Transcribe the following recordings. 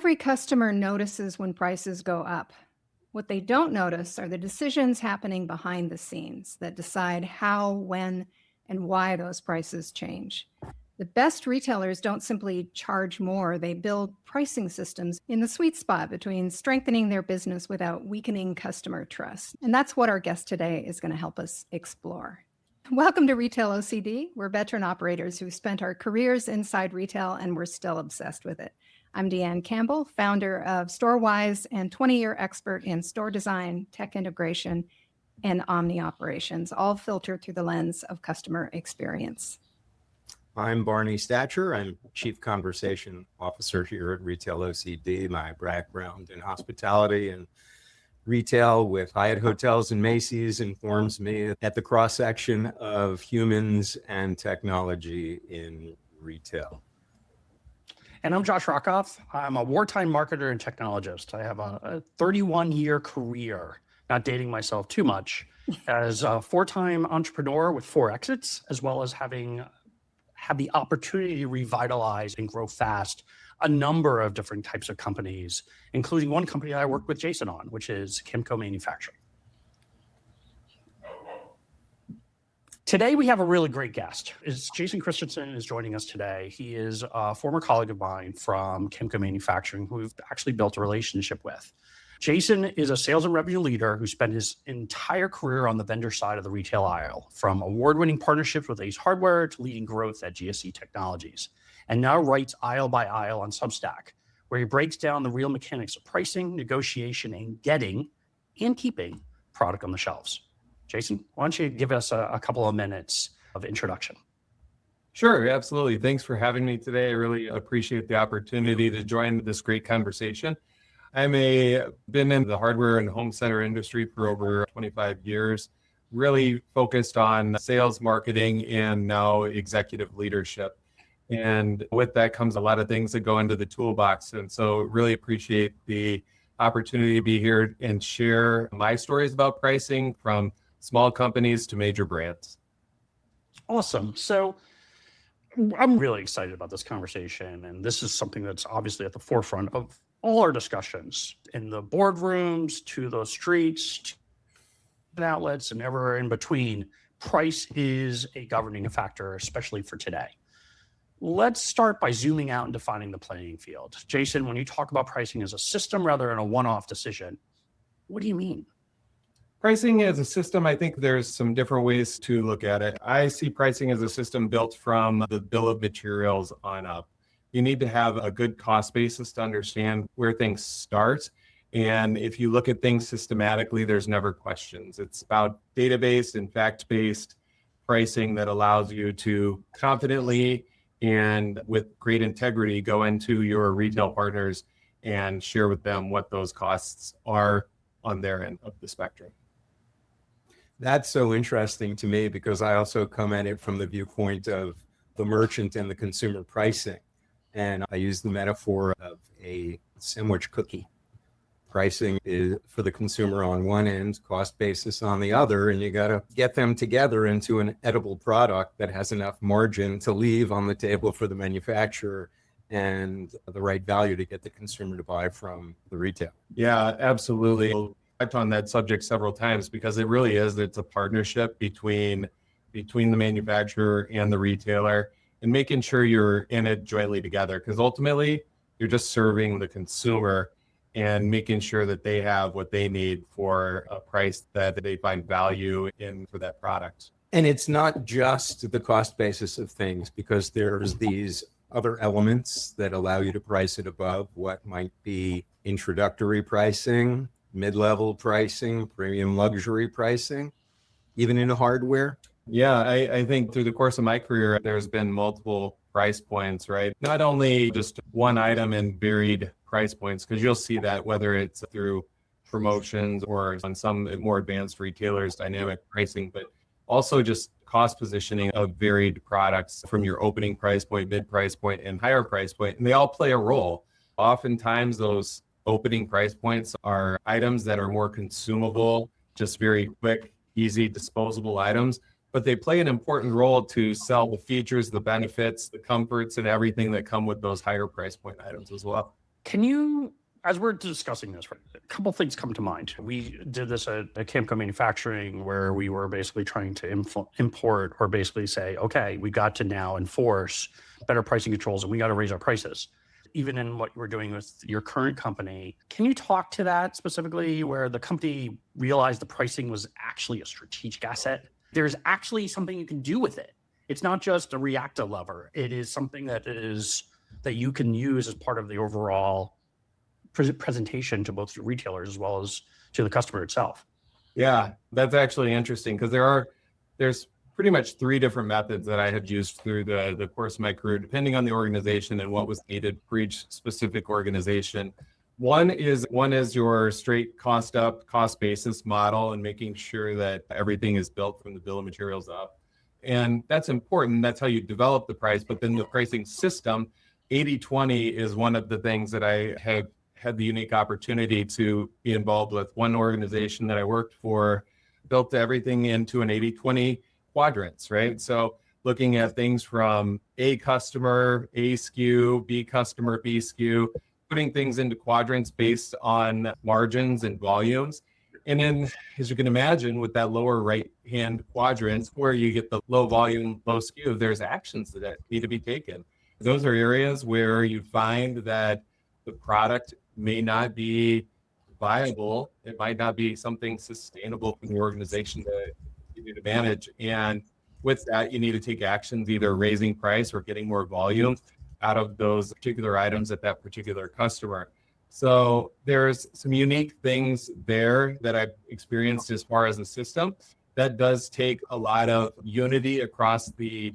Every customer notices when prices go up. What they don't notice are the decisions happening behind the scenes that decide how, when, and why those prices change. The best retailers don't simply charge more, they build pricing systems in the sweet spot between strengthening their business without weakening customer trust. And that's what our guest today is going to help us explore. Welcome to Retail OCD. We're veteran operators who spent our careers inside retail and we're still obsessed with it. I'm Deanne Campbell, founder of StoreWise and 20-year expert in store design, tech integration, and omni operations, all filtered through the lens of customer experience. I'm Barney Stacher. I'm Chief Conversation Officer here at Retail OCD. My background in hospitality and retail with Hyatt Hotels and Macy's informs me at the cross-section of humans and technology in retail. And I'm Josh Rockoff. I'm a wartime marketer and technologist. I have a 31-year career, not dating myself too much, as a four-time entrepreneur with 4 exits, as well as having had the opportunity to revitalize and grow fast a number of different types of companies, including one company I worked with Jason on, which is Kimco Manufacturing. Today, we have a really great guest. Jason Christensen is joining us today. He is a former colleague of mine from Kimco Manufacturing, who we've actually built a relationship with. Jason is a sales and revenue leader who spent his entire career on the vendor side of the retail aisle, from award-winning partnerships with Ace Hardware to leading growth at GSC Technologies, and now writes aisle by aisle on Substack, where he breaks down the real mechanics of pricing, negotiation, and getting and keeping product on the shelves. Jason, why don't you give us a couple of minutes of introduction? Sure, absolutely. Thanks for having me today. I really appreciate the opportunity to join this great conversation. Been in the hardware and home center industry for over 25 years, really focused on sales, marketing, and now executive leadership. And with that comes a lot of things that go into the toolbox. And so really appreciate the opportunity to be here and share my stories about pricing from small companies to major brands. Awesome. So I'm really excited about this conversation. And this is something that's obviously at the forefront of all our discussions, in the boardrooms, to the streets, to outlets, and everywhere in between. Price is a governing factor, especially for today. Let's start by zooming out and defining the playing field. Jason, when you talk about pricing as a system rather than a one-off decision, what do you mean? Pricing as a system, I think there's some different ways to look at it. I see pricing as a system built from the bill of materials on up. You need to have a good cost basis to understand where things start. And if you look at things systematically, there's never questions. It's about database and fact-based pricing that allows you to confidently and with great integrity go into your retail partners and share with them what those costs are on their end of the spectrum. That's so interesting to me because I also come at it from the viewpoint of the merchant and the consumer pricing. And I use the metaphor of a sandwich cookie. Pricing is for the consumer on one end, cost basis on the other, and you got to get them together into an edible product that has enough margin to leave on the table for the manufacturer and the right value to get the consumer to buy from the retail. Yeah, absolutely. I've touched on that subject several times because it really is. It's a partnership between the manufacturer and the retailer, and making sure you're in it jointly together, because ultimately you're just serving the consumer and making sure that they have what they need for a price that they find value in for that product. And it's not just the cost basis of things, because there's these other elements that allow you to price it above what might be introductory pricing, mid-level pricing, premium luxury pricing, even in hardware. Yeah, I think through the course of my career, there's been multiple price points, right? Not only just one item and varied price points, because you'll see that whether it's through promotions or on some more advanced retailers, dynamic pricing, but also just cost positioning of varied products from your opening price point, mid price point, and higher price point. And they all play a role. Oftentimes those opening price points are items that are more consumable, just very quick, easy, disposable items, but they play an important role to sell the features, the benefits, the comforts, and everything that come with those higher price point items as well. Can you, as we're discussing this, a couple things come to mind. We did this at Camco Manufacturing where we were basically trying to import or basically say, okay, we got to now enforce better pricing controls and we got to raise our prices. Even in what you were doing with your current company, can you talk to that specifically where the company realized the pricing was actually a strategic asset? There's actually something you can do with it. It's not just a reactive lever. It is something that you can use as part of the overall presentation to both your retailers as well as to the customer itself. Yeah, that's actually interesting because there's pretty much three different methods that I have used through the course of my career, depending on the organization and what was needed for each specific organization. One is your straight cost up, cost basis model and making sure that everything is built from the bill of materials up. And that's important. That's how you develop the price. But then the pricing system, 80/20 is one of the things that I have had the unique opportunity to be involved with. One organization that I worked for built everything into an 80/20 quadrants, right? So looking at things from A customer, A SKU, B customer, B SKU, putting things into quadrants based on margins and volumes. And then, as you can imagine, with that lower right-hand quadrant where you get the low volume, low SKU, there's actions that need to be taken. Those are areas where you find that the product may not be viable. It might not be something sustainable for the organization to manage. And with that, you need to take actions, either raising price or getting more volume out of those particular items at that particular customer. So there's some unique things there that I've experienced as far as the system. That does take a lot of unity across the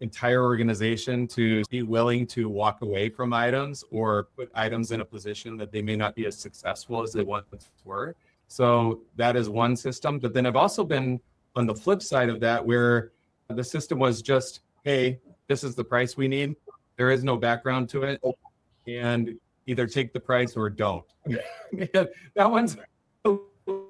entire organization to be willing to walk away from items or put items in a position that they may not be as successful as they once were. So that is one system. But then I've also been on the flip side of that where the system was just, hey, this is the price we need. There is no background to it. And either take the price or don't. That one's a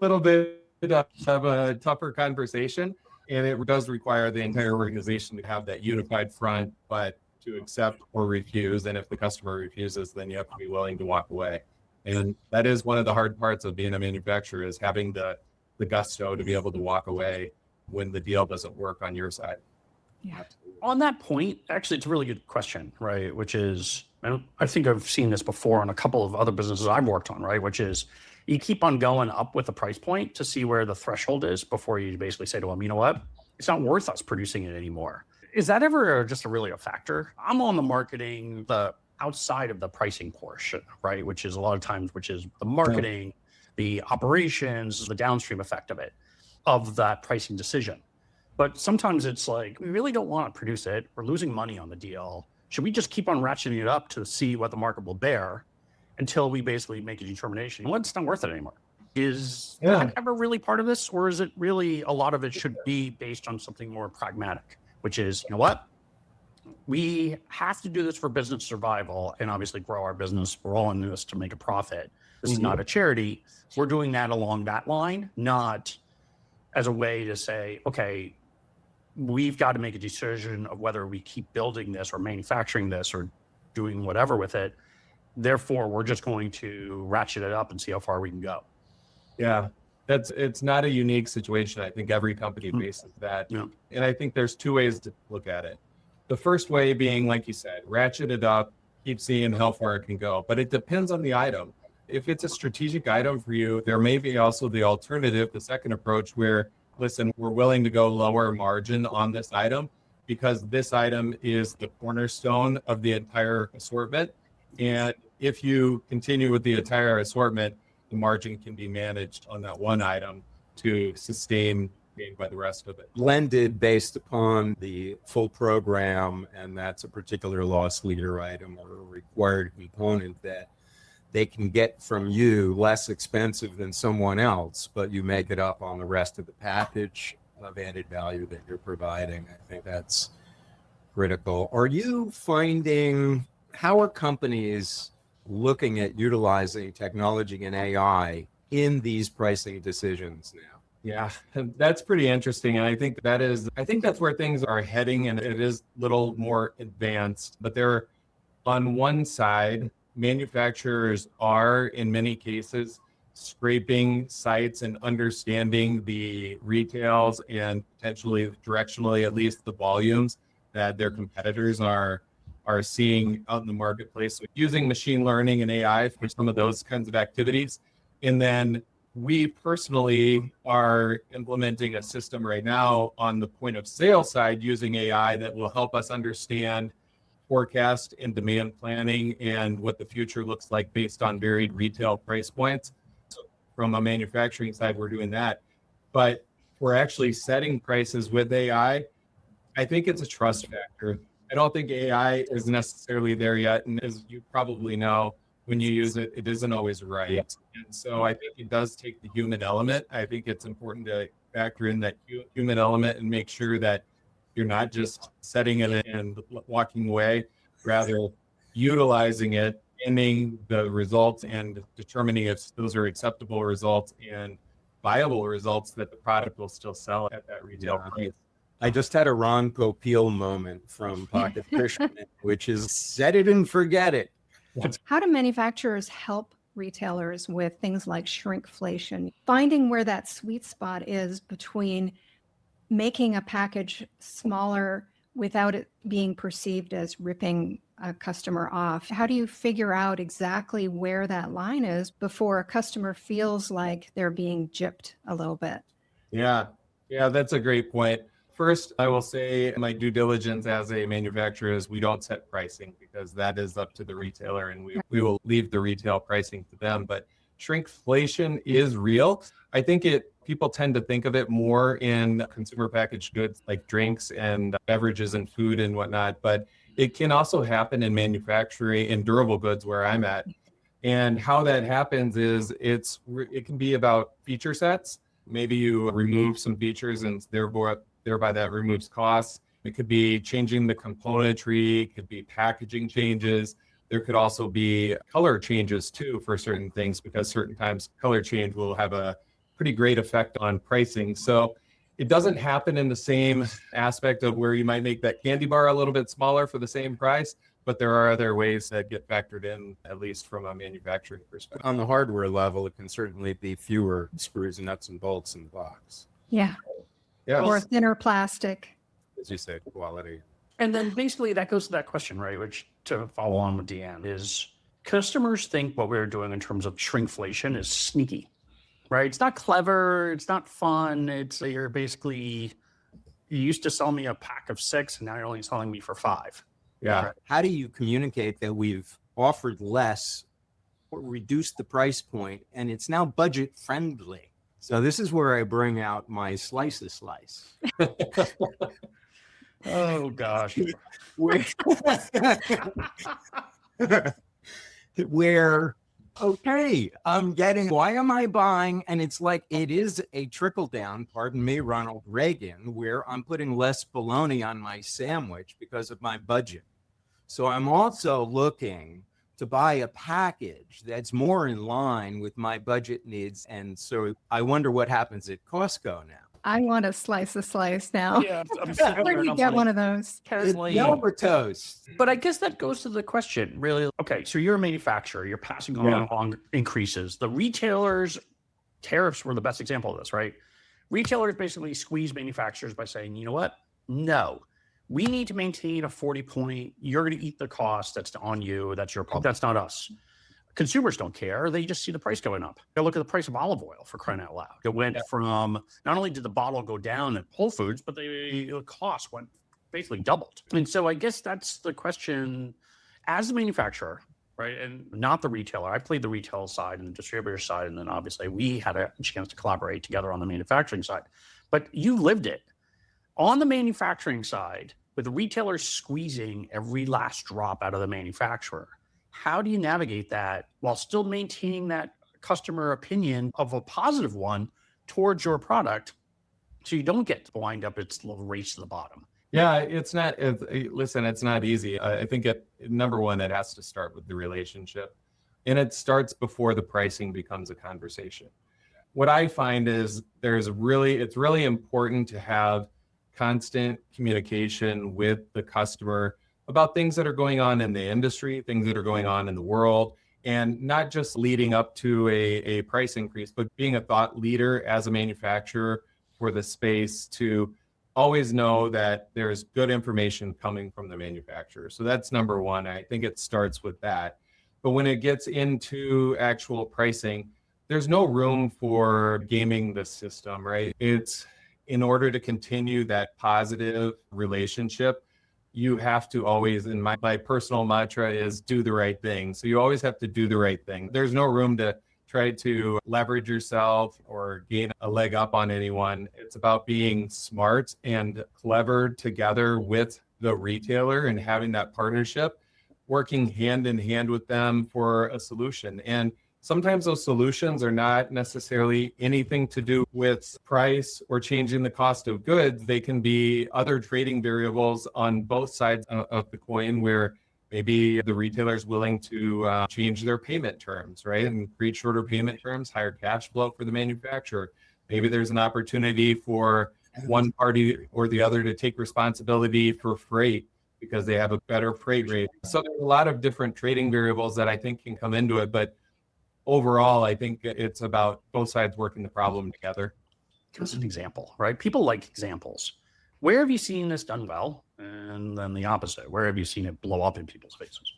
little bit of a tougher conversation. And it does require the entire organization to have that unified front, but to accept or refuse. And if the customer refuses, then you have to be willing to walk away. And that is one of the hard parts of being a manufacturer, is having the gusto to be able to walk away when the deal doesn't work on your side. Yeah. On that point, actually, it's a really good question, right? Which is, and I think I've seen this before on a couple of other businesses I've worked on, right? Which is you keep on going up with the price point to see where the threshold is before you basically say to them, you know what? It's not worth us producing it anymore. Is that ever just really a factor? I'm on the marketing, the outside of the pricing portion, right? Which is a lot of times, which is the marketing, the operations, the downstream effect of it, of that pricing decision. But sometimes it's like, we really don't want to produce it. We're losing money on the deal. Should we just keep on ratcheting it up to see what the market will bear until we basically make a determination? Well, it's not worth it anymore. Is that ever really part of this? Or is it really a lot of it should be based on something more pragmatic, which is, you know what? We have to do this for business survival and obviously grow our business. We're all in this to make a profit. This is not a charity. We're doing that along that line, not as a way to say, okay, we've got to make a decision of whether we keep building this or manufacturing this or doing whatever with it. Therefore, we're just going to ratchet it up and see how far we can go. Yeah, it's not a unique situation. I think every company faces that. Yeah. And I think there's two ways to look at it. The first way being, like you said, ratchet it up, keep seeing how far it can go. But it depends on the item. If it's a strategic item for you, there may be also the alternative, the second approach where, listen, we're willing to go lower margin on this item because this item is the cornerstone of the entire assortment. And if you continue with the entire assortment, the margin can be managed on that one item to sustain gain by the rest of it. Blended based upon the full program, and that's a particular loss leader item or a required component that they can get from you less expensive than someone else, but you make it up on the rest of the package of added value that you're providing. I think that's critical. Are you finding, how are companies looking at utilizing technology and AI in these pricing decisions now? Yeah, that's pretty interesting. And I think that's where things are heading, and it is a little more advanced, but they're on one side manufacturers are in many cases scraping sites and understanding the retails and potentially directionally, at least the volumes that their competitors are seeing out in the marketplace. So using machine learning and AI for some of those kinds of activities. And then we personally are implementing a system right now on the point of sale side using AI that will help us understand forecast and demand planning and what the future looks like based on varied retail price points. So from a manufacturing side, we're doing that. But we're actually setting prices with AI. I think it's a trust factor. I don't think AI is necessarily there yet. And as you probably know, when you use it, it isn't always right. And so I think it does take the human element. I think it's important to factor in that human element and make sure that you're not just setting it and walking away, rather utilizing it, ending the results and determining if those are acceptable results and viable results that the product will still sell at that retail price. I just had a Ron Popeil moment from Pocket Fisherman, which is set it and forget it. How do manufacturers help retailers with things like shrinkflation, finding where that sweet spot is between making a package smaller without it being perceived as ripping a customer off? How do you figure out exactly where that line is before a customer feels like they're being gypped a little bit? Yeah, that's a great point. First, I will say my due diligence as a manufacturer is we don't set pricing because that is up to the retailer and we will leave the retail pricing to them. But shrinkflation is real. I think people tend to think of it more in consumer packaged goods like drinks and beverages and food and whatnot, but it can also happen in manufacturing and durable goods where I'm at. And how that happens is it can be about feature sets. Maybe you remove some features and thereby that removes costs. It could be changing the componentry, it could be packaging changes. There could also be color changes too for certain things, because certain times color change will have a pretty great effect on pricing. So it doesn't happen in the same aspect of where you might make that candy bar a little bit smaller for the same price, but there are other ways that get factored in, at least from a manufacturing perspective. On the hardware level, it can certainly be fewer screws, nuts, and bolts in the box. Yeah. Yeah. Or thinner plastic. As you said, quality. And then basically that goes to that question, right? Which, to follow on with Deanne, is customers think what we're doing in terms of shrinkflation is sneaky, right? It's not clever. It's not fun. You're basically, you used to sell me a pack of 6 and now you're only selling me for 5. Yeah. Right. How do you communicate that we've offered less or reduced the price point and it's now budget friendly? So this is where I bring out my slice. Oh gosh. Where, okay, I'm getting, why am I buying? And it's like, it is a trickle down, pardon me, Ronald Reagan, where I'm putting less bologna on my sandwich because of my budget. So I'm also looking to buy a package that's more in line with my budget needs. And so I wonder what happens at Costco now. I want a slice now. Yeah, Where do you get one of those? Yellow toast. But I guess that goes to the question, really. Okay, so you're a manufacturer, you're passing on increases. The retailers, tariffs were the best example of this, right? Retailers basically squeeze manufacturers by saying, you know what? No, we need to maintain a 40 point. You're going to eat the cost. That's on you. That's your problem. That's not us. Consumers don't care. They just see the price going up. They look at the price of olive oil, for crying out loud. It went from, not only did the bottle go down at Whole Foods, but the cost went basically doubled. And so I guess that's the question as the manufacturer, right? And not the retailer. I played the retail side and the distributor side. And then obviously we had a chance to collaborate together on the manufacturing side. But you lived it. On the manufacturing side, with the retailers squeezing every last drop out of the manufacturer, how do you navigate that while still maintaining that customer opinion of a positive one towards your product so you don't get wind up its little race to the bottom? Yeah, it's not easy. I think number one, it has to start with the relationship, and it starts before the pricing becomes a conversation. What I find is it's really important to have constant communication with the customer about things that are going on in the industry, things that are going on in the world, and not just leading up to a price increase, but being a thought leader as a manufacturer for the space to always know that there's good information coming from the manufacturer. So that's number one. I think it starts with that. But when it gets into actual pricing, there's no room for gaming the system, right? It's in order to continue that positive relationship, you have to always, and my personal mantra is do the right thing. So you always have to do the right thing. There's no room to try to leverage yourself or gain a leg up on anyone. It's about being smart and clever together with the retailer and having that partnership, working hand in hand with them for a solution. And sometimes those solutions are not necessarily anything to do with price or changing the cost of goods. They can be other trading variables on both sides of the coin where maybe the retailer is willing to change their payment terms, right? And create shorter payment terms, higher cash flow for the manufacturer. Maybe there's an opportunity for one party or the other to take responsibility for freight because they have a better freight rate. So there's a lot of different trading variables that I think can come into it. But overall, I think it's about both sides working the problem together. Give us an example, right? People like examples. Where have you seen this done well? And then the opposite. Where have you seen it blow up in people's faces?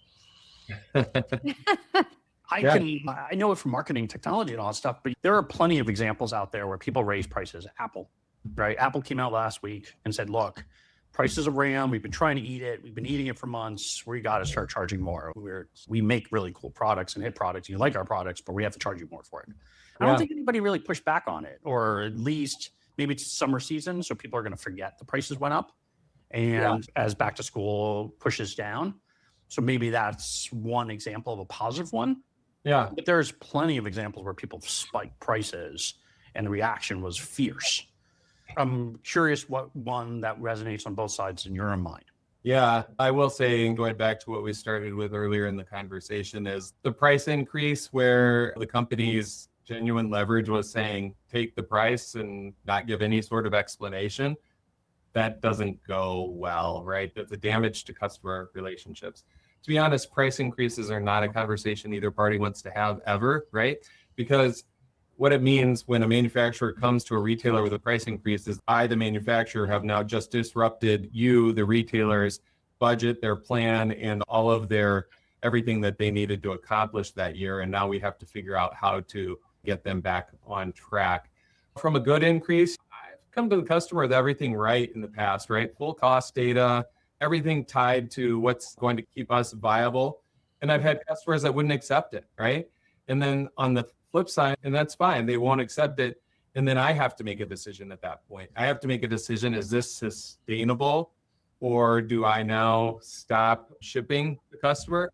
I know it from marketing technology and all that stuff, but there are plenty of examples out there where people raise prices. Apple, right? Apple came out last week and said, look, prices are RAM. We've been trying to eat it. We've been eating it for months. We got to start charging more. We make really cool products and hit products. You like our products, but we have to charge you more for it. I don't think anybody really pushed back on it, or at least maybe it's summer season. So people are going to forget the prices went up. And as back to school pushes down. So maybe that's one example of a positive one. Yeah. But there's plenty of examples where people spiked prices and the reaction was fierce. I'm curious what one that resonates on both sides in your mind. Yeah, I will say, and going back to what we started with earlier in the conversation, is the price increase where the company's genuine leverage was saying, take the price and not give any sort of explanation. That doesn't go well, right? That's a damage to customer relationships. To be honest, price increases are not a conversation either party wants to have ever, right? Because what it means when a manufacturer comes to a retailer with a price increase is I, the manufacturer, have now just disrupted you, the retailer's budget, their plan, and all of their everything that they needed to accomplish that year. And now we have to figure out how to get them back on track. From a good increase, I've come to the customer with everything right in the past, right? Full cost data, everything tied to what's going to keep us viable. And I've had customers that wouldn't accept it, right? And then on the flip side, and that's fine, they won't accept it. And then I have to make a decision at that point. I have to make a decision, is this sustainable? Or do I now stop shipping the customer?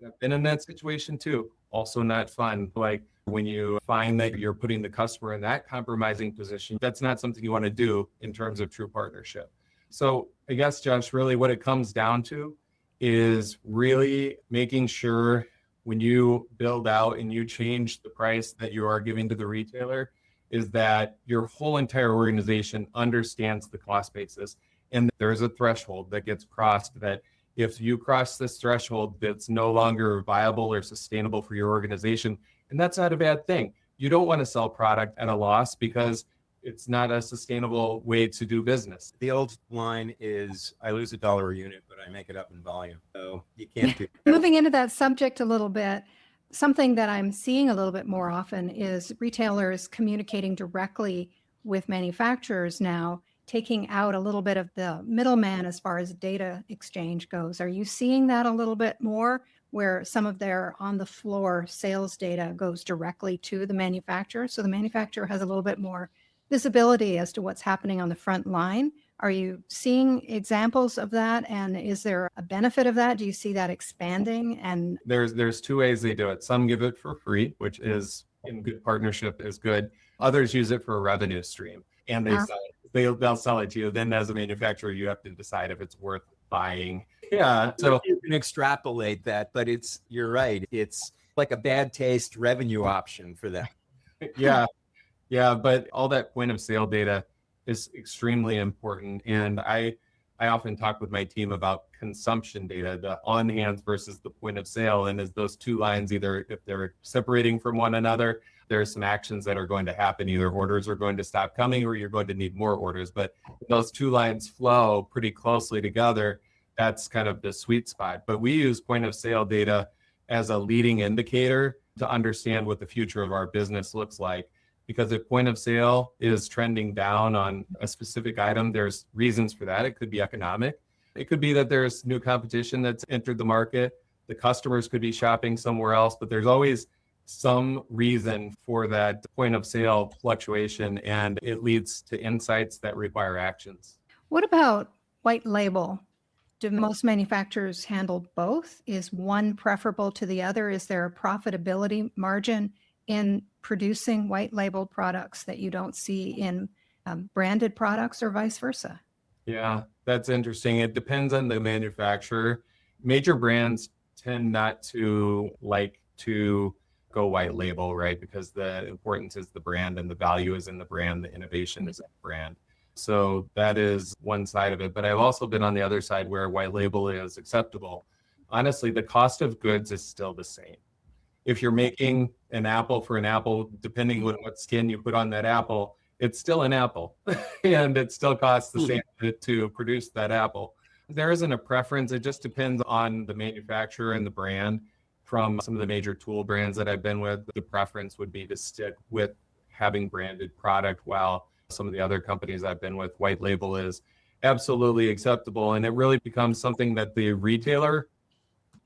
I've been in that situation too. Also not fun. Like when you find that you're putting the customer in that compromising position, that's not something you want to do in terms of true partnership. So I guess, Josh, really what it comes down to is really making sure when you build out and you change the price that you are giving to the retailer, is that your whole entire organization understands the cost basis. And there's a threshold that gets crossed that if you cross this threshold, that's no longer viable or sustainable for your organization. And that's not a bad thing. You don't want to sell product at a loss because it's not a sustainable way to do business. The old line is, I lose $1 a unit, but I make it up in volume. So you can't do Moving into that subject a little bit, something that I'm seeing a little bit more often is retailers communicating directly with manufacturers now, taking out a little bit of the middleman as far as data exchange goes. Are you seeing that a little bit more, where some of their on the floor sales data goes directly to the manufacturer? So the manufacturer has a little bit more visibility as to what's happening on the front line. Are you seeing examples of that? And is there a benefit of that? Do you see that expanding? And there's two ways they do it. Some give it for free, which is in good partnership is good. Others use it for a revenue stream, and they'll sell it to you. Then as a manufacturer, you have to decide if it's worth buying. Yeah. So you can extrapolate that, but you're right. It's like a bad taste revenue option for them. Yeah. Yeah. But all that point of sale data is extremely important. And I I often talk with my team about consumption data, the on hands versus the point of sale. And as those two lines, either if they're separating from one another, there's some actions that are going to happen. Either orders are going to stop coming or you're going to need more orders. But those two lines flow pretty closely together. That's kind of the sweet spot. But we use point of sale data as a leading indicator to understand what the future of our business looks like. Because if point of sale is trending down on a specific item, there's reasons for that. It could be economic. It could be that there's new competition that's entered the market. The customers could be shopping somewhere else, but there's always some reason for that point of sale fluctuation, and it leads to insights that require actions. What about white label? Do most manufacturers handle both? Is one preferable to the other? Is there a profitability margin in producing white labeled products that you don't see in branded products, or vice versa? Yeah, that's interesting. It depends on the manufacturer. Major brands tend not to like to go white label, right? Because the importance is the brand and the value is in the brand, the innovation is in the brand. So that is one side of it. But I've also been on the other side where white label is acceptable. Honestly, the cost of goods is still the same. If you're making an apple for an apple, depending on what skin you put on that apple, it's still an apple and it still costs the same to produce that apple. There isn't a preference. It just depends on the manufacturer and the brand. From some of the major tool brands that I've been with, the preference would be to stick with having branded product, while some of the other companies I've been with, white label is absolutely acceptable. And it really becomes something that the retailer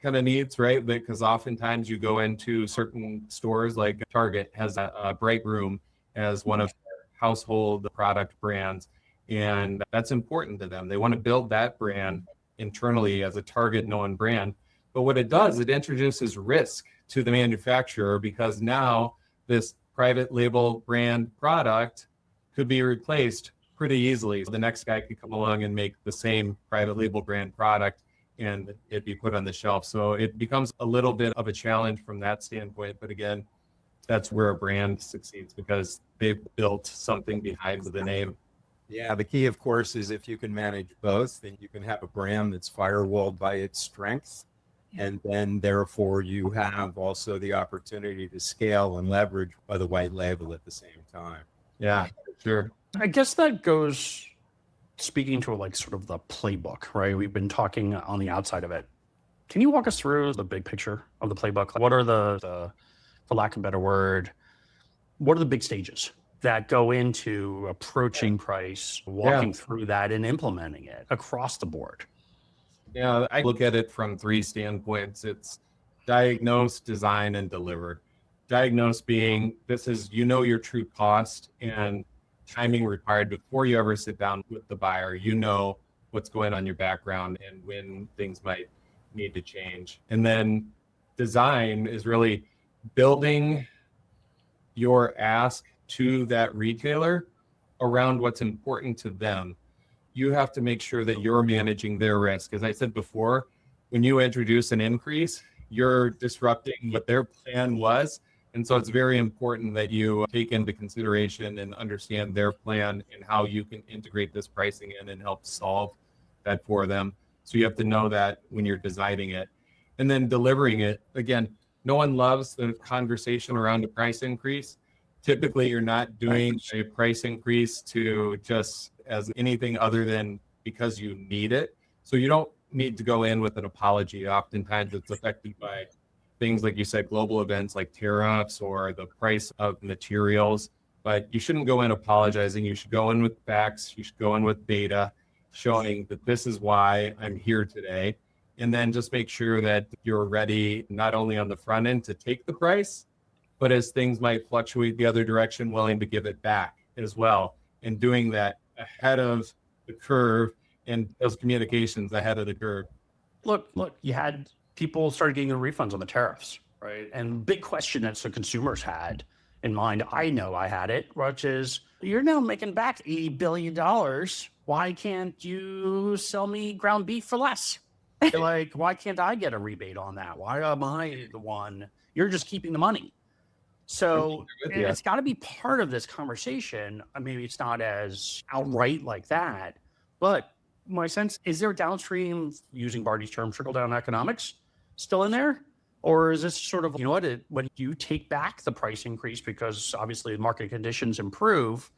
kind of needs, right? Because oftentimes you go into certain stores, like Target has a Bright Room as one of their household product brands. And that's important to them. They want to build that brand internally as a Target known brand. But what it does, it introduces risk to the manufacturer, because now this private label brand product could be replaced pretty easily. The next guy could come along and make the same private label brand product and it'd be put on the shelf. So it becomes a little bit of a challenge from that standpoint. But again, that's where a brand succeeds, because they've built something behind the name. Yeah, the key, of course, is if you can manage both, then you can have a brand that's firewalled by its strengths. And then therefore you have also the opportunity to scale and leverage by the white label at the same time. Yeah, sure. I guess that goes, speaking to like sort of the playbook, right? We've been talking on the outside of it. Can you walk us through the big picture of the playbook? What are the for lack of a better word, what are the big stages that go into approaching price, walking through that and implementing it across the board? Yeah, I look at it from three standpoints. It's diagnose, design, and deliver. Diagnose being, this is, your true cost and timing required before you ever sit down with the buyer. You know what's going on in your background and when things might need to change. And then design is really building your ask to that retailer around what's important to them. You have to make sure that you're managing their risk. As I said before, when you introduce an increase, you're disrupting what their plan was. And so it's very important that you take into consideration and understand their plan and how you can integrate this pricing in and help solve that for them. So you have to know that when you're designing it. And then delivering it, again, no one loves the conversation around a price increase. Typically, you're not doing a price increase to just as anything other than because you need it. So you don't need to go in with an apology. Oftentimes it's affected by things like you said, global events like tariffs or the price of materials, but you shouldn't go in apologizing. You should go in with facts. You should go in with data showing that this is why I'm here today. And then just make sure that you're ready, not only on the front end to take the price, but as things might fluctuate the other direction, willing to give it back as well. And doing that ahead of the curve and those communications ahead of the curve. Look, you had people started getting the refunds on the tariffs, right? And big question that the consumers had in mind, I know I had it, which is, you're now making back $80 billion. Why can't you sell me ground beef for less? Like, why can't I get a rebate on that? Why am I the one? You're just keeping the money. So it's got to be part of this conversation. Maybe it's not as outright like that, but My sense, is there downstream, using Barty's term, trickle-down economics still in there? Or is this sort of, when you take back the price increase because obviously market conditions improve,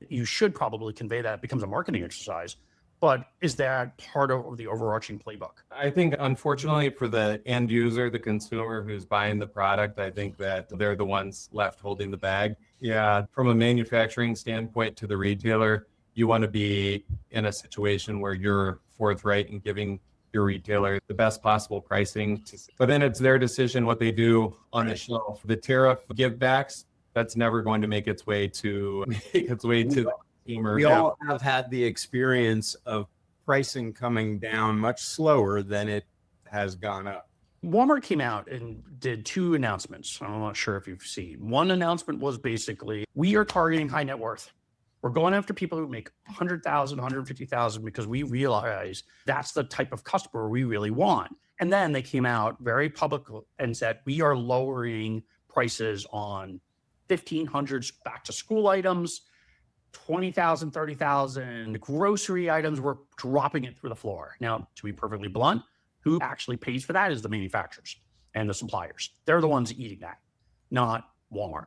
you should probably convey that it becomes a marketing exercise. But is that part of the overarching playbook? I think, unfortunately, for the end user, the consumer who's buying the product, I think that they're the ones left holding the bag. Yeah, from a manufacturing standpoint to the retailer, you want to be in a situation where you're forthright in giving your retailer the best possible pricing. But then it's their decision what they do on the shelf. The tariff givebacks, that's never going to make its way to the consumer. We all have had the experience of pricing coming down much slower than it has gone up. Walmart came out and did two announcements. I'm not sure if you've seen. One announcement was basically, we are targeting high net worth. We're going after people who make 100,000, 150,000 because we realize that's the type of customer we really want. And then they came out very public and said, we are lowering prices on 1,500 back to school items, 20,000, 30,000 grocery items. We're dropping it through the floor. Now, to be perfectly blunt, who actually pays for that is the manufacturers and the suppliers. They're the ones eating that, not Walmart,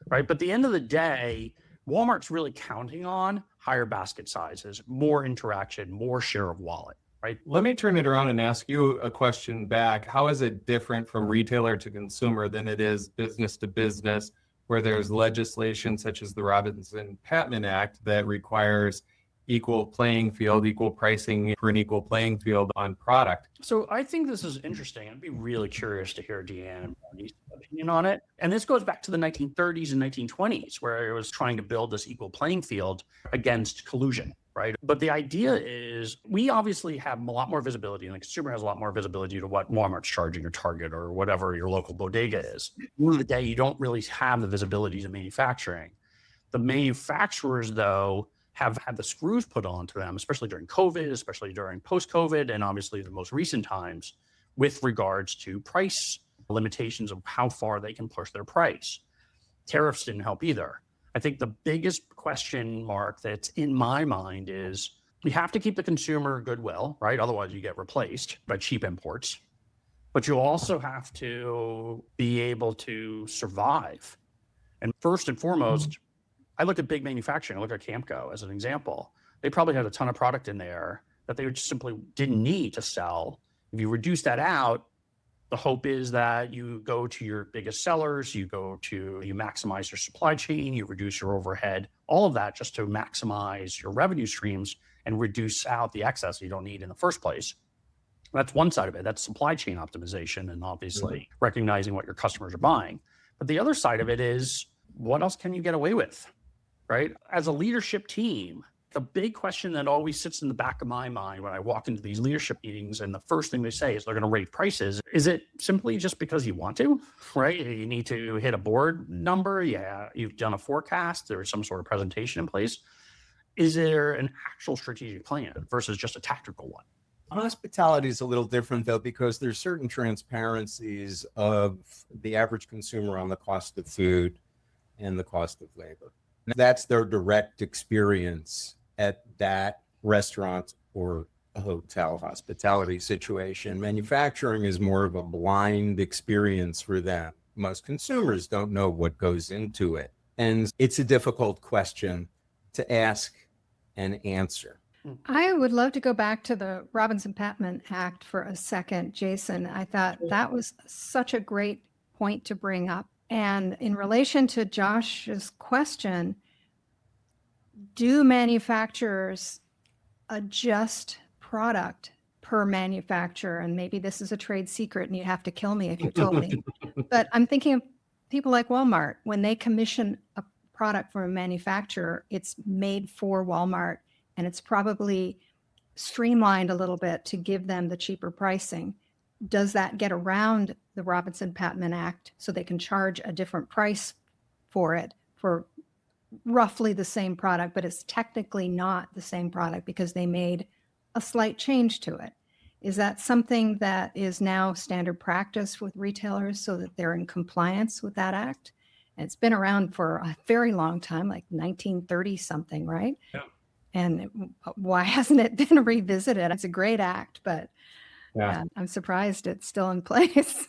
right? But at the end of the day, Walmart's really counting on higher basket sizes, more interaction, more share of wallet, right? Let me turn it around and ask you a question back. How is it different from retailer to consumer than it is business to business, where there's legislation such as the Robinson-Patman Act that requires equal playing field, equal pricing for an equal playing field on product? So I think this is interesting. I'd be really curious to hear Deanne and Barney's opinion on it. And this goes back to the 1930s and 1920s, where it was trying to build this equal playing field against collusion, right? But the idea is we obviously have a lot more visibility, and the consumer has a lot more visibility to what Walmart's charging or Target or whatever your local bodega is. At the end of the day, you don't really have the visibility to manufacturing. The manufacturers, though, have had the screws put onto them, especially during COVID, especially during post-COVID, and obviously the most recent times with regards to price limitations of how far they can push their price. Tariffs didn't help either. I think the biggest question mark that's in my mind is we have to keep the consumer goodwill, right? Otherwise you get replaced by cheap imports. But you also have to be able to survive. And first and foremost, I look at big manufacturing. I look at Camco as an example. They probably had a ton of product in there that they just simply didn't need to sell. If you reduce that out, the hope is that you go to your biggest sellers, you maximize your supply chain, you reduce your overhead, all of that just to maximize your revenue streams and reduce out the excess you don't need in the first place. That's one side of it. That's supply chain optimization and obviously recognizing what your customers are buying. But the other side of it is, what else can you get away with? Right? As a leadership team, the big question that always sits in the back of my mind when I walk into these leadership meetings and the first thing they say is they're going to raise prices. Is it simply just because you want to, right? You need to hit a board number. Yeah, you've done a forecast. There's some sort of presentation in place. Is there an actual strategic plan versus just a tactical one? Hospitality is a little different, though, because there's certain transparencies of the average consumer on the cost of food and the cost of labor. That's their direct experience at that restaurant or a hotel hospitality situation. Manufacturing is more of a blind experience for them. Most consumers don't know what goes into it. And it's a difficult question to ask and answer. I would love to go back to the Robinson-Patman Act for a second, Jason. I thought that was such a great point to bring up. And in relation to Josh's question, do manufacturers adjust product per manufacturer? And maybe this is a trade secret and you'd have to kill me if you told me. But I'm thinking of people like Walmart. When they commission a product from a manufacturer, it's made for Walmart and it's probably streamlined a little bit to give them the cheaper pricing. Does that get around the Robinson-Patman Act so they can charge a different price for it for roughly the same product, but it's technically not the same product because they made a slight change to it? Is that something that is now standard practice with retailers so that they're in compliance with that act? And it's been around for a very long time, like 1930 something, right? Yeah. And why hasn't it been revisited? It's a great act, but Yeah. I'm surprised it's still in place.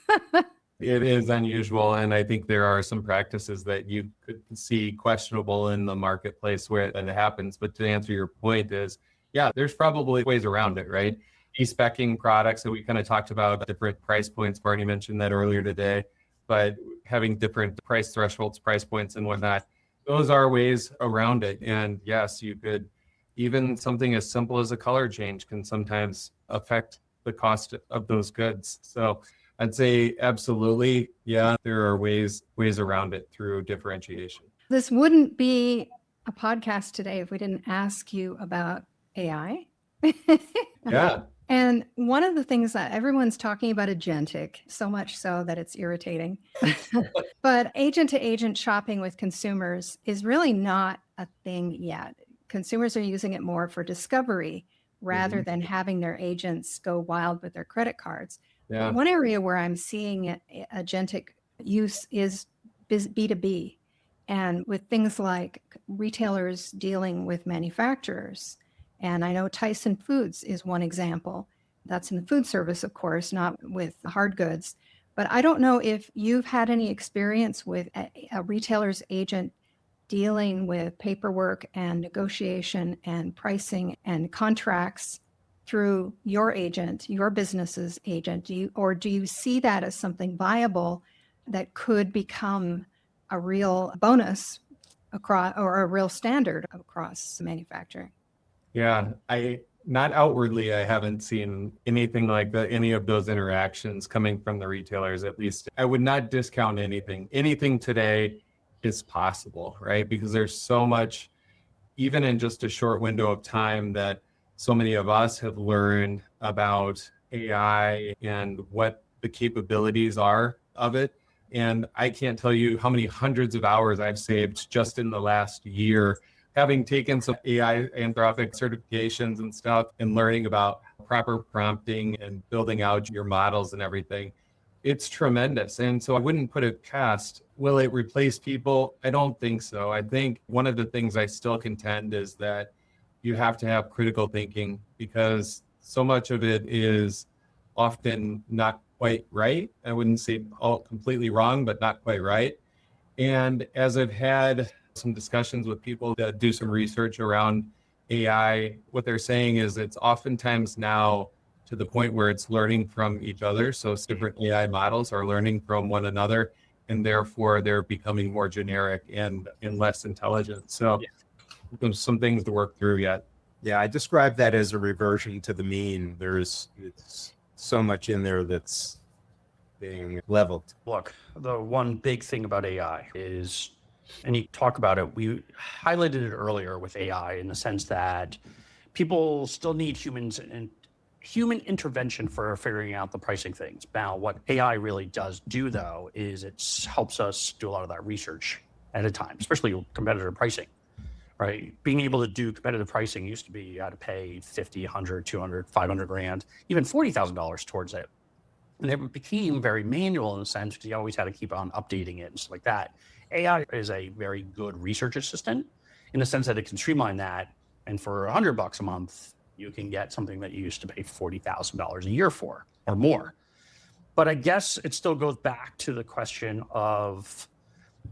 It is unusual, and I think there are some practices that you could see questionable in the marketplace where it happens. But to answer your point is, yeah, there's probably ways around it, right? De-speccing products that we kind of talked about, different price points. Barney mentioned that earlier today, but having different price thresholds, price points and whatnot, those are ways around it. And yes, you could, even something as simple as a color change can sometimes affect the cost of those goods. So I'd say absolutely, yeah, there are ways around it through differentiation. This wouldn't be a podcast today if we didn't ask you about AI. Yeah. And one of the things that everyone's talking about agentic, so much so that it's irritating, but agent to agent shopping with consumers is really not a thing yet. Consumers are using it more for discovery rather than having their agents go wild with their credit cards. Yeah. One area where I'm seeing agentic use is B2B, and with things like retailers dealing with manufacturers. And I know Tyson Foods is one example. That's in the food service, of course, not with hard goods. But I don't know if you've had any experience with a retailer's agent dealing with paperwork and negotiation and pricing and contracts through your agent, your business's agent. Do you see that as something viable that could become a real bonus across, or a real standard across manufacturing? Yeah, not outwardly, I haven't seen anything like that, any of those interactions coming from the retailers, at least. I would not discount anything. Anything today is possible, right? Because there's so much, even in just a short window of time, that so many of us have learned about AI and what the capabilities are of it. And I can't tell you how many hundreds of hours I've saved just in the last year, having taken some AI Anthropic certifications and stuff and learning about proper prompting and building out your models and everything. It's tremendous. And so I wouldn't put it past, will it replace people? I don't think so. I think one of the things I still contend is that you have to have critical thinking, because so much of it is often not quite right. I wouldn't say all completely wrong, but not quite right. And as I've had some discussions with people that do some research around AI, what they're saying is it's oftentimes now to the point where it's learning from each other. So different AI models are learning from one another, and therefore they're becoming more generic and less intelligent. So there's some things to work through yet. Yeah, I describe that as a reversion to the mean. It's so much in there that's being leveled. Look, the one big thing about AI is, and you talk about it, we highlighted it earlier with AI in the sense that people still need humans and human intervention for figuring out the pricing things. Now, what AI really does do, though, is it helps us do a lot of that research at a time, especially competitive pricing, right? Being able to do competitive pricing used to be you had to pay 50, 100, 200, 500 grand, even $40,000 towards it. And it became very manual in a sense because you always had to keep on updating it and stuff like that. AI is a very good research assistant in the sense that it can streamline that. And for $100 a month, you can get something that you used to pay $40,000 a year for or more. But I guess it still goes back to the question of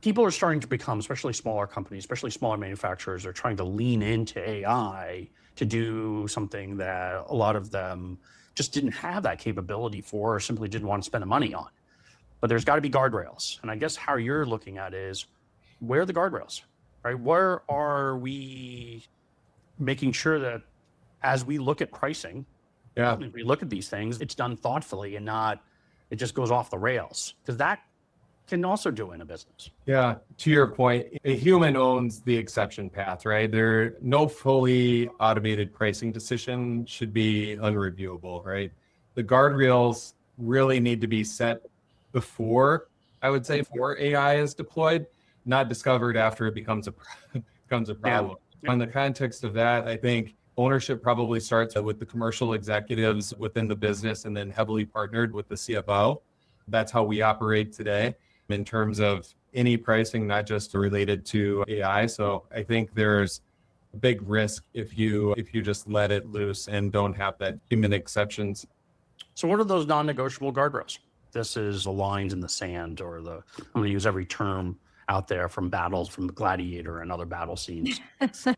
people are starting to become, especially smaller companies, especially smaller manufacturers, are trying to lean into AI to do something that a lot of them just didn't have that capability for, or simply didn't want to spend the money on. But there's got to be guardrails. And I guess how you're looking at it is, where are the guardrails, right? Where are we making sure that as we look at pricing, if we look at these things, it's done thoughtfully and not, it just goes off the rails? Because that can also do in a business. Yeah, to your point, a human owns the exception path, right? No fully automated pricing decision should be unreviewable, right? The guardrails really need to be set before, I would say, before AI is deployed, not discovered after it becomes a problem. Yeah. In the context of that, I think ownership probably starts with the commercial executives within the business and then heavily partnered with the CFO. That's how we operate today in terms of any pricing, not just related to AI. So I think there's big risk if you just let it loose and don't have that human exceptions. So what are those non-negotiable guardrails? This is the lines in the sand, or I'm going to use every term out there from battles, from the Gladiator and other battle scenes.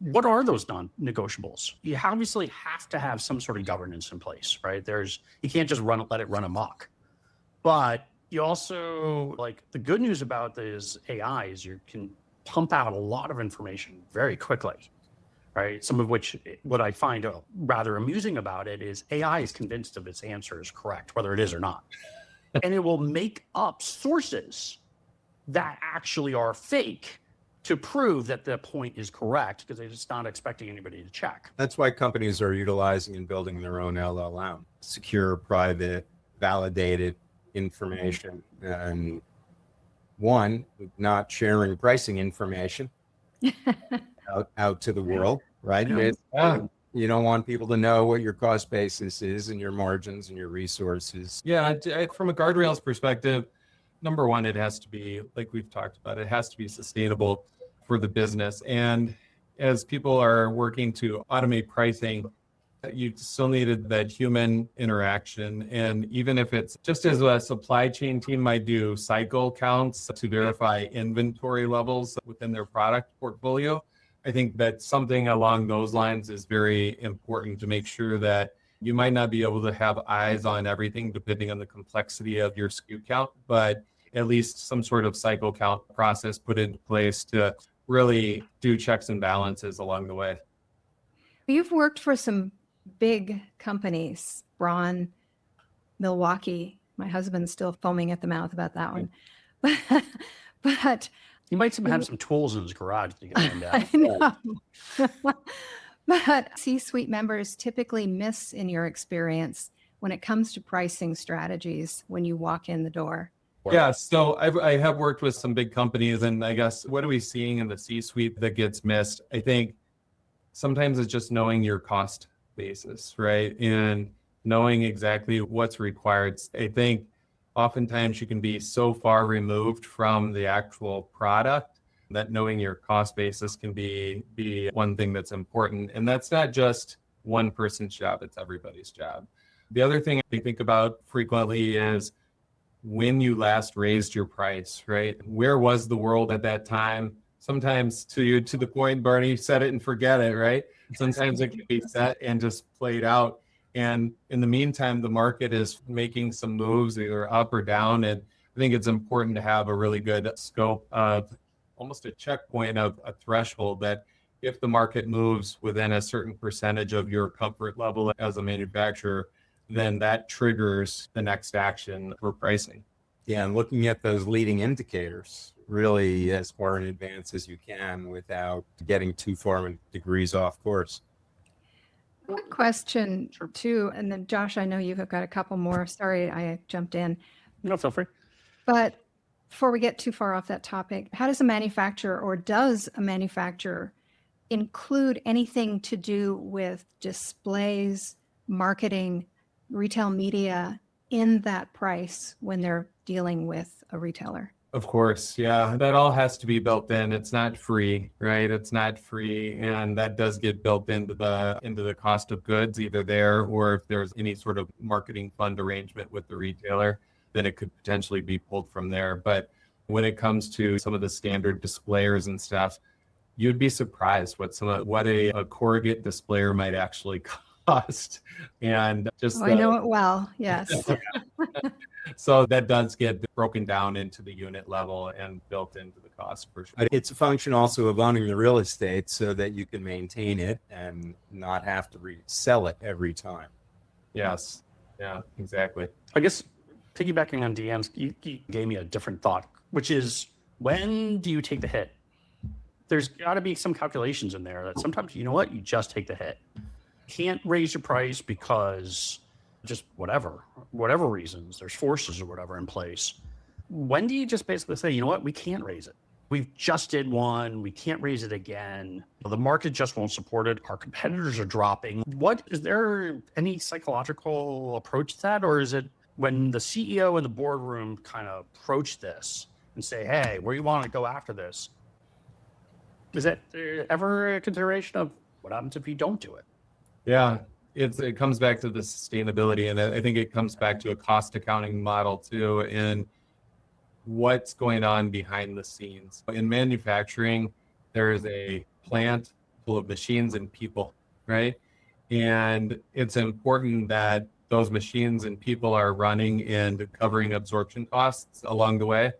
What are those non-negotiables? You obviously have to have some sort of governance in place, right? You can't just let it run amok. But you also, like, the good news about this AI is you can pump out a lot of information very quickly, right? Some of which, what I find rather amusing about it is AI is convinced of its answer is correct, whether it is or not. And it will make up sources that actually are fake to prove that the point is correct, because they're just not expecting anybody to check. That's why companies are utilizing and building their own LLM, secure, private, validated information, and not sharing pricing information out to the world, right? Yeah. You don't want people to know what your cost basis is and your margins and your resources. Yeah, from a guardrails perspective, number one, it has to be, like we've talked about, it has to be sustainable for the business. And as people are working to automate pricing, you still needed that human interaction. And even if it's just as a supply chain team might do cycle counts to verify inventory levels within their product portfolio, I think that something along those lines is very important to make sure that you might not be able to have eyes on everything depending on the complexity of your SKU count, but at least some sort of cycle count process put into place to really do checks and balances along the way. You've worked for some big companies, Braun, Milwaukee. My husband's still foaming at the mouth about that one. But You might have some tools in his garage to get them down. I know. But C-suite members typically miss, in your experience, when it comes to pricing strategies when you walk in the door. Yeah, so I have worked with some big companies, and I guess what are we seeing in the C-suite that gets missed? I think sometimes it's just knowing your cost basis, right? And knowing exactly what's required. I think oftentimes you can be so far removed from the actual product that knowing your cost basis can be one thing that's important. And that's not just one person's job, it's everybody's job. The other thing I think about frequently is when you last raised your price, right? Where was the world at that time? Sometimes to the point, Barney, set it and forget it, right? Sometimes it can be set and just played out. And in the meantime, the market is making some moves either up or down. And I think it's important to have a really good scope of almost a checkpoint of a threshold that if the market moves within a certain percentage of your comfort level as a manufacturer, then that triggers the next action for pricing. Yeah, and looking at those leading indicators really as far in advance as you can without getting too far in degrees off course. Quick question too, and then Josh, I know you've got a couple more. Sorry, I jumped in. No, feel free. But before we get too far off that topic, how does a manufacturer, or does a manufacturer, include anything to do with displays, marketing, retail media in that price when they're dealing with a retailer? Of course, yeah, that all has to be built in. It's not free, right? It's not free, and that does get built into the cost of goods, either there or if there's any sort of marketing fund arrangement with the retailer, then it could potentially be pulled from there. But when it comes to some of the standard displayers and stuff, you'd be surprised what a corrugate displayer might actually cost. And just I know it well. Yes. So that does get broken down into the unit level and built into the cost for sure. It's a function also of owning the real estate so that you can maintain it and not have to resell it every time. Yes. Yeah, exactly. I guess piggybacking on Deanne's, you gave me a different thought, which is, when do you take the hit? There's got to be some calculations in there that sometimes, you know what, you just take the hit. Can't raise your price because just whatever reasons, there's forces or whatever in place. When do you just basically say, you know what, we can't raise it? We've just did one, we can't raise it again. The market just won't support it. Our competitors are dropping. Is there any psychological approach to that? Or is it when the CEO in the boardroom kind of approach this and say, hey, where you want to go after this? Is that ever a consideration of What happens if you don't do it? Yeah, it comes back to the sustainability, and I think it comes back to a cost accounting model too, and what's going on behind the scenes. In manufacturing, there is a plant full of machines and people, right? And it's important that those machines and people are running and covering absorption costs along the way.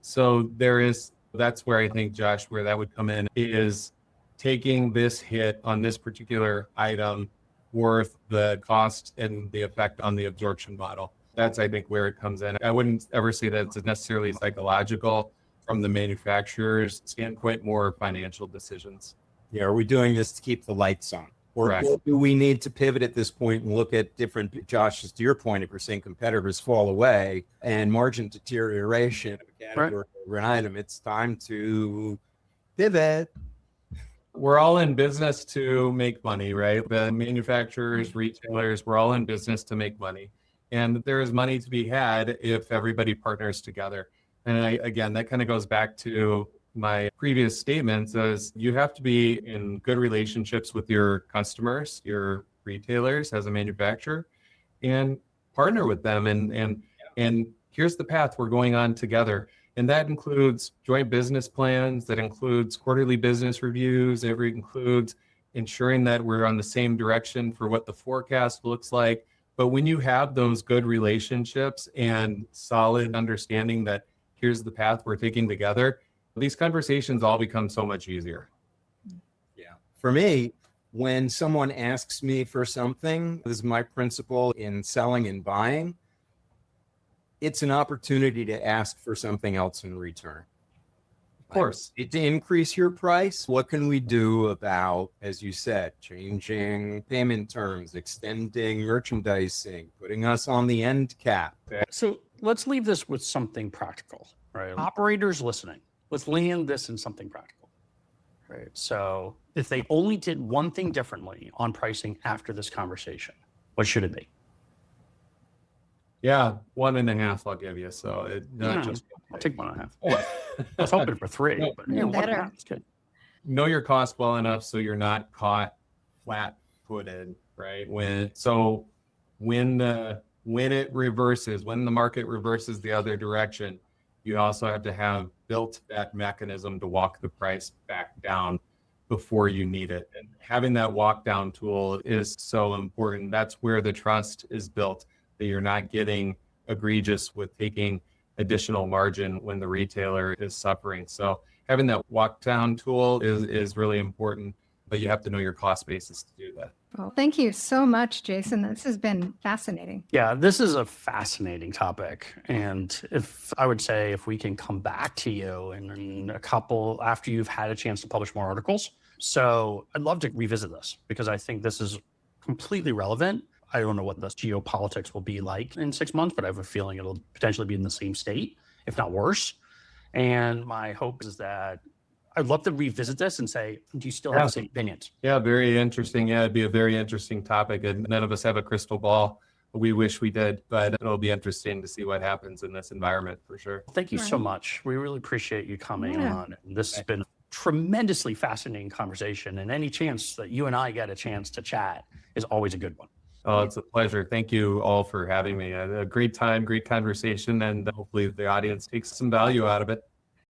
So that's where I think, Josh, where that would come in is taking this hit on this particular item worth the cost and the effect on the absorption model. That's, I think, where it comes in. I wouldn't ever say that it's necessarily psychological from the manufacturer's standpoint, more financial decisions. Yeah, are we doing this to keep the lights on? Or Correct. do we need to pivot at this point and look at different, Josh, to your point, if we're seeing competitors fall away and margin deterioration of a category or an item, it's time to pivot. We're all in business to make money, right? The manufacturers, retailers, we're all in business to make money. And there is money to be had if everybody partners together. And again, that kind of goes back to my previous statements is you have to be in good relationships with your customers, your retailers as a manufacturer, and partner with them. And here's the path we're going on together. And that includes joint business plans, that includes quarterly business reviews, it includes ensuring that we're on the same direction for what the forecast looks like. But when you have those good relationships and solid understanding that here's the path we're taking together, these conversations all become so much easier. Yeah. For me, when someone asks me for something, this is my principle in selling and buying, it's an opportunity to ask for something else in return. Of course. To increase your price, what can we do about, as you said, changing payment terms, extending merchandising, putting us on the end cap? So let's leave this with something practical, right? Operators listening, let's land this in something practical, right? So if they only did one thing differently on pricing after this conversation, what should it be? Yeah, 1.5 I'll give you. So it not just I'll take 1.5. I was hoping for 3, No, but yeah, better. 1.5 is good. know your cost well enough so you're not caught flat-footed, right? When it reverses, when the market reverses the other direction, you also have to have built that mechanism to walk the price back down before you need it. And having that walk down tool is so important. That's where the trust is built, that you're not getting egregious with taking additional margin when the retailer is suffering. So having that walk down tool is really important, but you have to know your cost basis to do that. Well, thank you so much, Jason. This has been fascinating. Yeah, this is a fascinating topic. And if we can come back to you in a couple after you've had a chance to publish more articles. So I'd love to revisit this because I think this is completely relevant. I don't know what the geopolitics will be like in 6 months, but I have a feeling it'll potentially be in the same state, if not worse. And my hope is that I'd love to revisit this and say, do you still have the same opinions? Yeah, very interesting. Yeah, it'd be a very interesting topic. And none of us have a crystal ball. We wish we did, but it'll be interesting to see what happens in this environment for sure. Thank you so much. We really appreciate you coming on. This has been a tremendously fascinating conversation. And any chance that you and I get a chance to chat is always a good one. Oh, it's a pleasure. Thank you all for having me. A great time, great conversation, and hopefully the audience takes some value out of it.